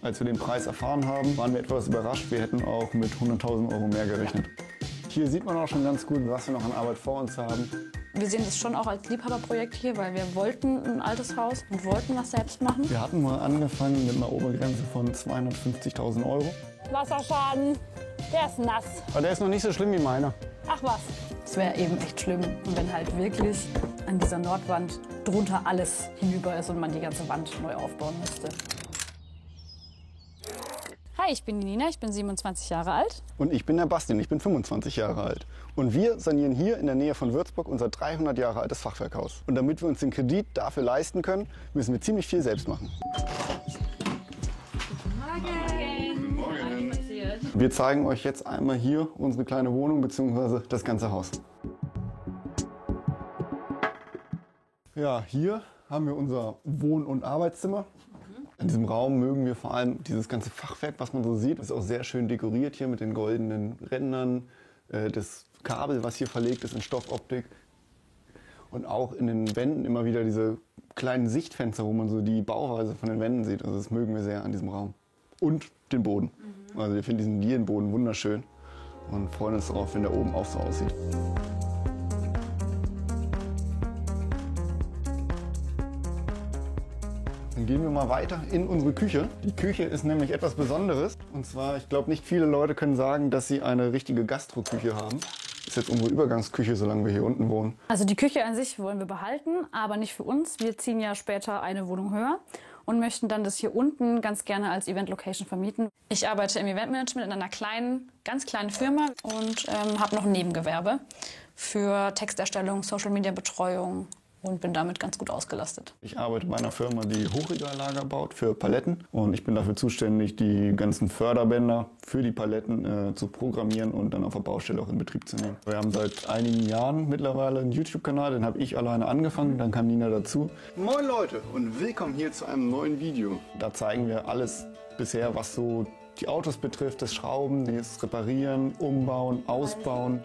Als wir den Preis erfahren haben, waren wir etwas überrascht. Wir hätten auch mit 100.000 € mehr gerechnet. Hier sieht man auch schon ganz gut, was wir noch an Arbeit vor uns haben. Wir sehen das schon auch als Liebhaberprojekt hier, weil wir wollten ein altes Haus und wollten was selbst machen. Wir hatten mal angefangen mit einer Obergrenze von 250.000 €. Wasserschaden, der ist nass. Aber der ist noch nicht so schlimm wie meiner. Ach was. Es wäre eben echt schlimm, wenn halt wirklich an dieser Nordwand drunter alles hinüber ist und man die ganze Wand neu aufbauen müsste. Hi, ich bin die Nina, ich bin 27 Jahre alt. Und ich bin der Bastian, ich bin 25 Jahre alt. Und wir sanieren hier in der Nähe von Würzburg unser 300 Jahre altes Fachwerkhaus. Und damit wir uns den Kredit dafür leisten können, müssen wir ziemlich viel selbst machen. Guten Morgen. Wir zeigen euch jetzt einmal hier unsere kleine Wohnung bzw. das ganze Haus. Ja, hier haben wir unser Wohn- und Arbeitszimmer. In diesem Raum mögen wir vor allem dieses ganze Fachwerk, was man so sieht. Das ist auch sehr schön dekoriert hier mit den goldenen Rändern, das Kabel, was hier verlegt ist in Stoffoptik. Und auch in den Wänden immer wieder diese kleinen Sichtfenster, wo man so die Bauweise von den Wänden sieht. Also das mögen wir sehr an diesem Raum. Und den Boden. Also wir finden diesen Linienboden wunderschön und freuen uns darauf, wenn der oben auch so aussieht. Dann gehen wir mal weiter in unsere Küche. Die Küche ist nämlich etwas Besonderes. Und zwar, ich glaube, nicht viele Leute können sagen, dass sie eine richtige Gastroküche haben. Das ist jetzt unsere Übergangsküche, solange wir hier unten wohnen. Also die Küche an sich wollen wir behalten, aber nicht für uns. Wir ziehen ja später eine Wohnung höher und möchten dann das hier unten ganz gerne als Event-Location vermieten. Ich arbeite im Eventmanagement in einer kleinen, ganz kleinen Firma und habe noch ein Nebengewerbe für Texterstellung, Social-Media-Betreuung und bin damit ganz gut ausgelastet. Ich arbeite bei einer Firma, die Hochregallager baut für Paletten. Und ich bin dafür zuständig, die ganzen Förderbänder für die Paletten zu programmieren und dann auf der Baustelle auch in Betrieb zu nehmen. Wir haben seit einigen Jahren mittlerweile einen YouTube-Kanal, den habe ich alleine angefangen, dann kam Nina dazu. Moin Leute und willkommen hier zu einem neuen Video. Da zeigen wir alles bisher, was so die Autos betrifft, das Schrauben, das Reparieren, Umbauen, Ausbauen.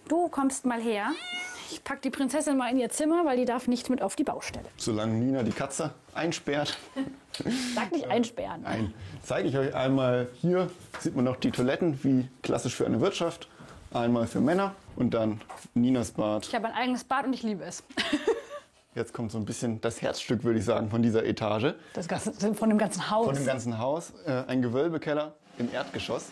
Du kommst mal her. Ich pack die Prinzessin mal in ihr Zimmer, weil die darf nicht mit auf die Baustelle. Solange Nina die Katze einsperrt. Sag nicht einsperren. Nein, zeige ich euch einmal. Hier sieht man noch die Toiletten, wie klassisch für eine Wirtschaft. Einmal für Männer und dann Ninas Bad. Ich habe ein eigenes Bad und ich liebe es. Jetzt kommt so ein bisschen das Herzstück, würde ich sagen, von dieser Etage. Das Ganze, von dem ganzen Haus. Von dem ganzen Haus. Ein Gewölbekeller im Erdgeschoss.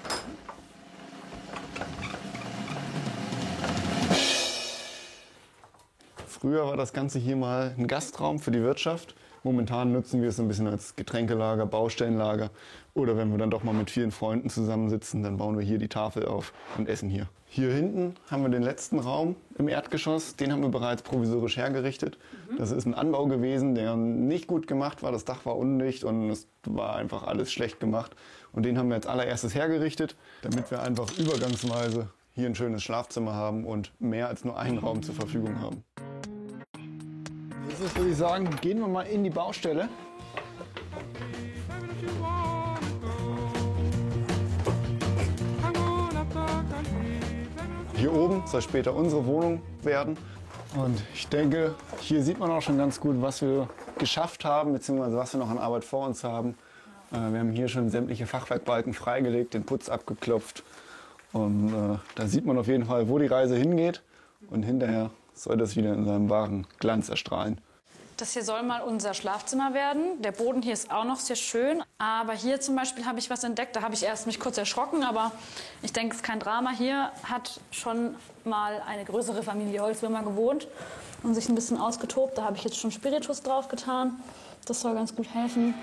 Früher war das Ganze hier mal ein Gastraum für die Wirtschaft. Momentan nutzen wir es ein bisschen als Getränkelager, Baustellenlager. Oder wenn wir dann doch mal mit vielen Freunden zusammensitzen, dann bauen wir hier die Tafel auf und essen hier. Hier hinten haben wir den letzten Raum im Erdgeschoss. Den haben wir bereits provisorisch hergerichtet. Das ist ein Anbau gewesen, der nicht gut gemacht war. Das Dach war undicht und es war einfach alles schlecht gemacht. Und den haben wir als allererstes hergerichtet, damit wir einfach übergangsweise hier ein schönes Schlafzimmer haben und mehr als nur einen Raum zur Verfügung haben. Das ist, würde ich sagen, gehen wir mal in die Baustelle. Hier oben soll später unsere Wohnung werden. Und ich denke, hier sieht man auch schon ganz gut, was wir geschafft haben, beziehungsweise was wir noch an Arbeit vor uns haben. Wir haben hier schon sämtliche Fachwerkbalken freigelegt, den Putz abgeklopft. Und da sieht man auf jeden Fall, wo die Reise hingeht. Und hinterher soll das wieder in seinem wahren Glanz erstrahlen. Das hier soll mal unser Schlafzimmer werden. Der Boden hier ist auch noch sehr schön. Aber hier zum Beispiel habe ich was entdeckt. Da habe ich erst mich kurz erschrocken, aber ich denke, es ist kein Drama. Hier hat schon mal eine größere Familie Holzwürmer gewohnt und sich ein bisschen ausgetobt. Da habe ich jetzt schon Spiritus drauf getan. Das soll ganz gut helfen.